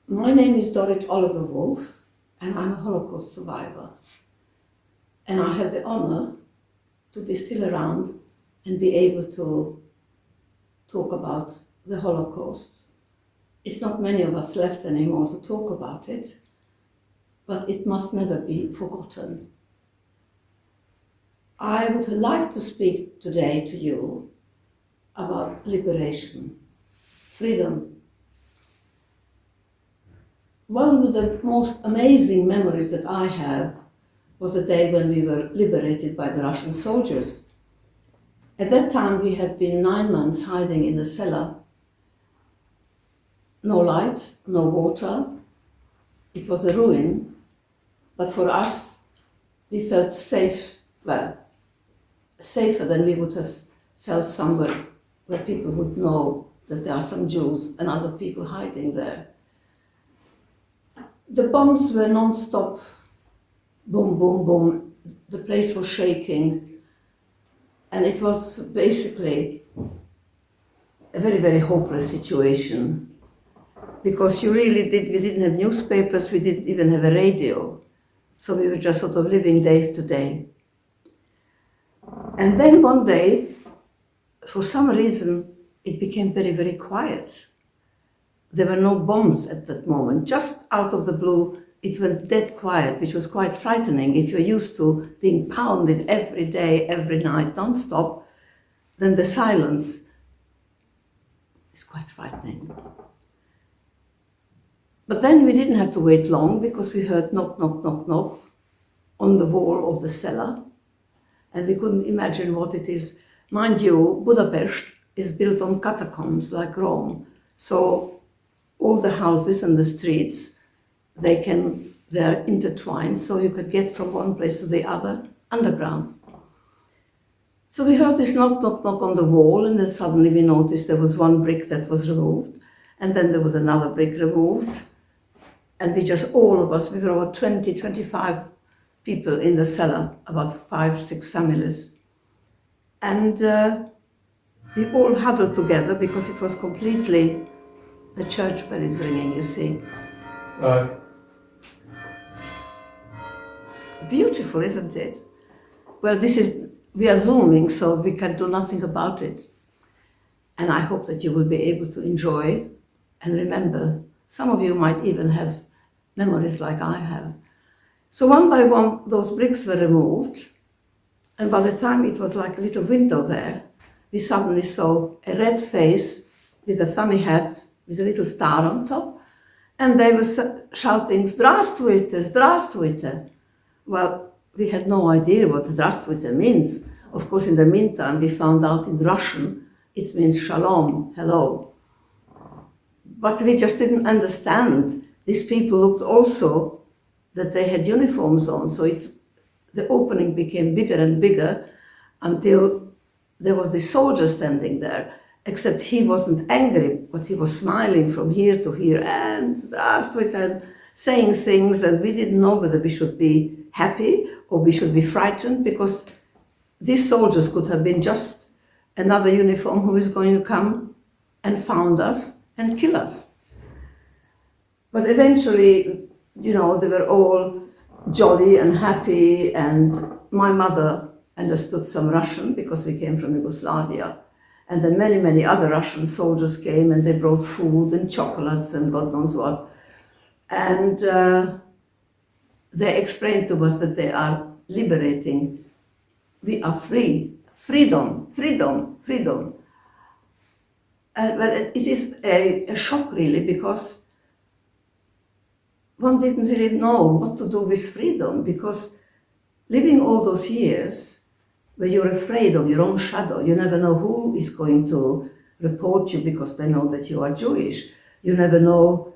My name is Dorit Wolff, and I'm a Holocaust survivor. And I have the honor to be still around and be able to talk about the Holocaust. It's not many of us left anymore to talk about it, but it must never be forgotten. I would like to speak today to you about liberation, freedom. One of the most amazing memories that I have was the day when we were liberated by the Russian soldiers. At that time we had been 9 months hiding in the cellar. No light, no water. It was a ruin, but for us we felt safe, safer than we would have felt somewhere where people would know that there are some Jews and other people hiding there. The bombs were non-stop, boom, boom, boom. The place was shaking, and it was basically a very, very hopeless situation, because we didn't have newspapers, we didn't even have a radio, so we were just sort of living day to day. And then one day, for some reason, it became very, very quiet. There were no bombs at that moment. Just out of the blue, it went dead quiet, which was quite frightening. If you're used to being pounded every day, every night, non-stop, then the silence is quite frightening. But then we didn't have to wait long, because we heard knock, knock, knock, knock on the wall of the cellar, and we couldn't imagine what it is. Mind you, Budapest is built on catacombs like Rome, so all the houses and the streets, they're intertwined, so you could get from one place to the other underground. So we heard this knock, knock, knock on the wall, and then suddenly we noticed there was one brick that was removed, and then there was another brick removed, and all of us, we were about 20, 25 people in the cellar, about 5, 6 families. And we all huddled together, because it was completely, the church bell is ringing, you see. Beautiful, isn't it? Well, we are Zooming, so we can do nothing about it. And I hope that you will be able to enjoy and remember. Some of you might even have memories like I have. So one by one, those bricks were removed. And by the time it was like a little window there, we suddenly saw a red face with a funny hat, with a little star on top. And they were shouting, "Здравствуйте, здравствуйте." Well, we had no idea what "здравствуйте" means. Of course, in the meantime, we found out in Russian, it means shalom, hello. But we just didn't understand. These people looked also that they had uniforms on, so the opening became bigger and bigger until there was this soldier standing there, except he wasn't angry, but he was smiling from here to here and "Здравствуйте" and saying things, and we didn't know whether we should be happy or we should be frightened, because these soldiers could have been just another uniform who is going to come and found us and kill us. But eventually, they were all jolly and happy, and my mother understood some Russian, because we came from Yugoslavia. And then many, many other Russian soldiers came, and they brought food and chocolates and God knows what. And they explained to us that they are liberating. We are free. Freedom, freedom, freedom. But it is a shock, really, because one didn't really know what to do with freedom, because living all those years where you're afraid of your own shadow, you never know who is going to report you because they know that you are Jewish. You never know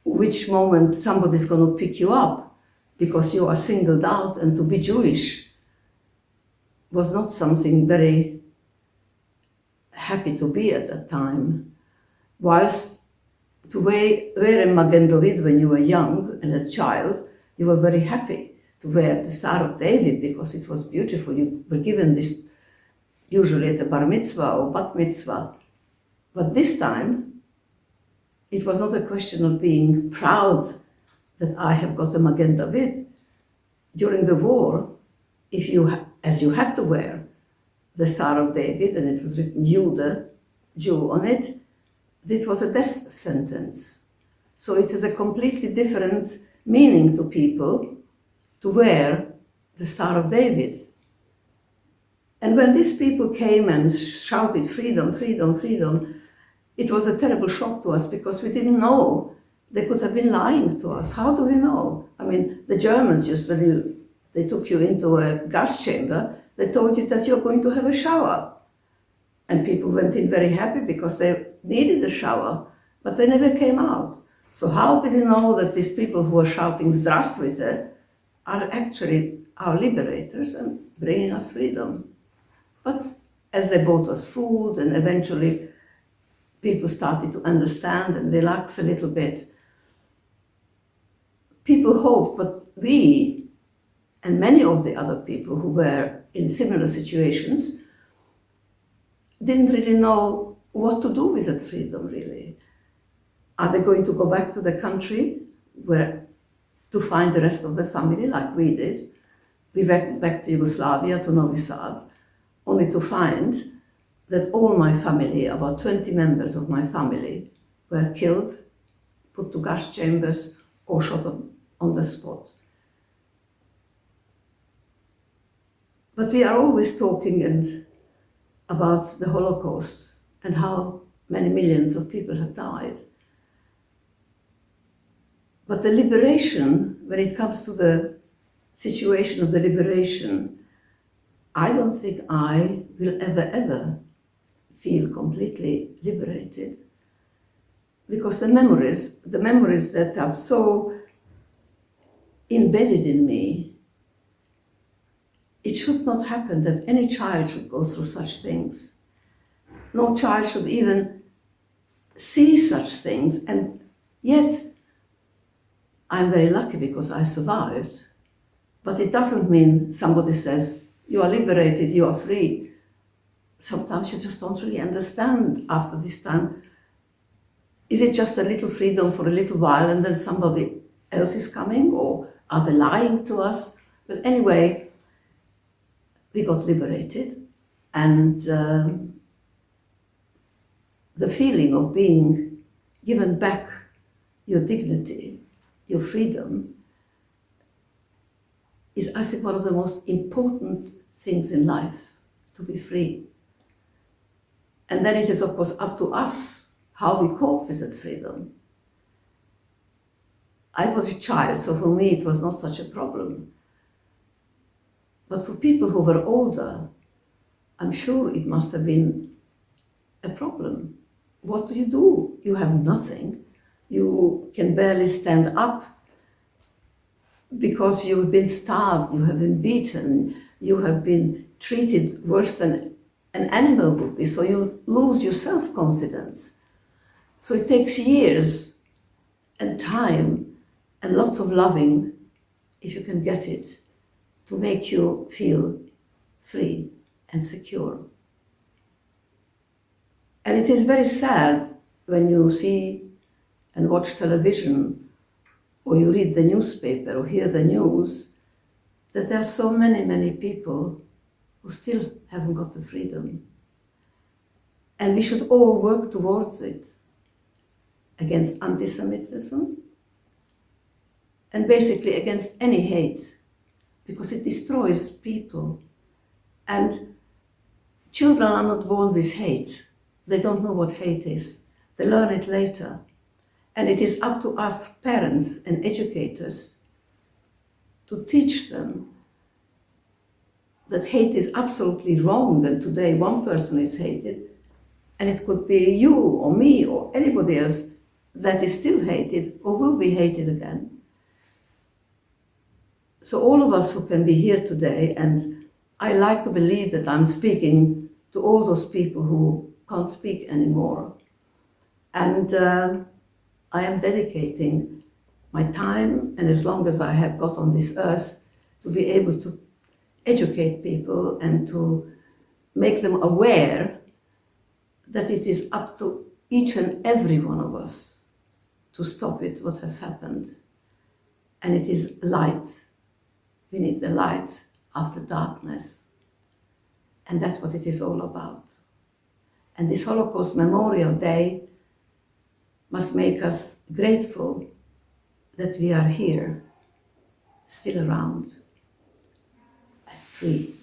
which moment somebody's going to pick you up because you are singled out, and to be Jewish was not something very happy to be at that time. Whilst to wear a Magen David when you were young and a child, you were very happy to wear the Star of David because it was beautiful. You were given this usually at a bar mitzvah or bat mitzvah. But this time, it was not a question of being proud that I have got a Magen David. During the war, if you, as you had to wear the Star of David, and it was written Jude, Jew on it, it was a death sentence. So it has a completely different meaning to people to wear the Star of David. And when these people came and shouted freedom, freedom, freedom, it was a terrible shock to us because we didn't know. They could have been lying to us. How do we know? I mean, the Germans just, when they took you into a gas chamber, they told you that you're going to have a shower. And people went in very happy because they needed a shower, but they never came out. So how did we know that these people who are shouting Здравствуйте are actually our liberators and bringing us freedom? But as they bought us food and eventually people started to understand and relax a little bit, people hoped, but we and many of the other people who were in similar situations didn't really know what to do with that freedom, really. Are they going to go back to the country where to find the rest of the family like we did? We went back to Yugoslavia, to Novi Sad, only to find that all my family, about 20 members of my family, were killed, put to gas chambers, or shot on the spot. But we are always talking about the Holocaust and how many millions of people have died. But the liberation, when it comes to the situation of the liberation, I don't think I will ever feel completely liberated, because the memories that are so embedded in me, it should not happen that any child should go through such things. No child should even see such things, and yet I'm very lucky because I survived. But it doesn't mean somebody says, you are liberated, you are free. Sometimes you just don't really understand after this time. Is it just a little freedom for a little while and then somebody else is coming, or are they lying to us? But anyway, we got liberated, and the feeling of being given back your dignity, your freedom, is, I think, one of the most important things in life, to be free. And then it is, of course, up to us how we cope with that freedom. I was a child, so for me it was not such a problem. But for people who were older, I'm sure it must have been a problem. What do? You have nothing. You can barely stand up because you have been starved, you have been beaten, you have been treated worse than an animal would be, so you lose your self-confidence. So it takes years and time and lots of loving, if you can get it, to make you feel free and secure. And it is very sad when you see and watch television, or you read the newspaper or hear the news, that there are so many people who still haven't got the freedom. And we should all work towards it, against anti-Semitism, and basically against any hate, because it destroys people. And children are not born with hate. They don't know what hate is. They learn it later. And it is up to us, parents and educators, to teach them that hate is absolutely wrong, and today one person is hated, and it could be you or me or anybody else that is still hated or will be hated again. So all of us who can be here today, and I like to believe that I'm speaking to all those people who can't speak anymore, and I am dedicating my time, and as long as I have got on this earth, to be able to educate people and to make them aware that it is up to each and every one of us to stop it, what has happened. And it is light. We need the light after darkness. And that's what it is all about. And this Holocaust Memorial Day must make us grateful that we are here, still around, and free.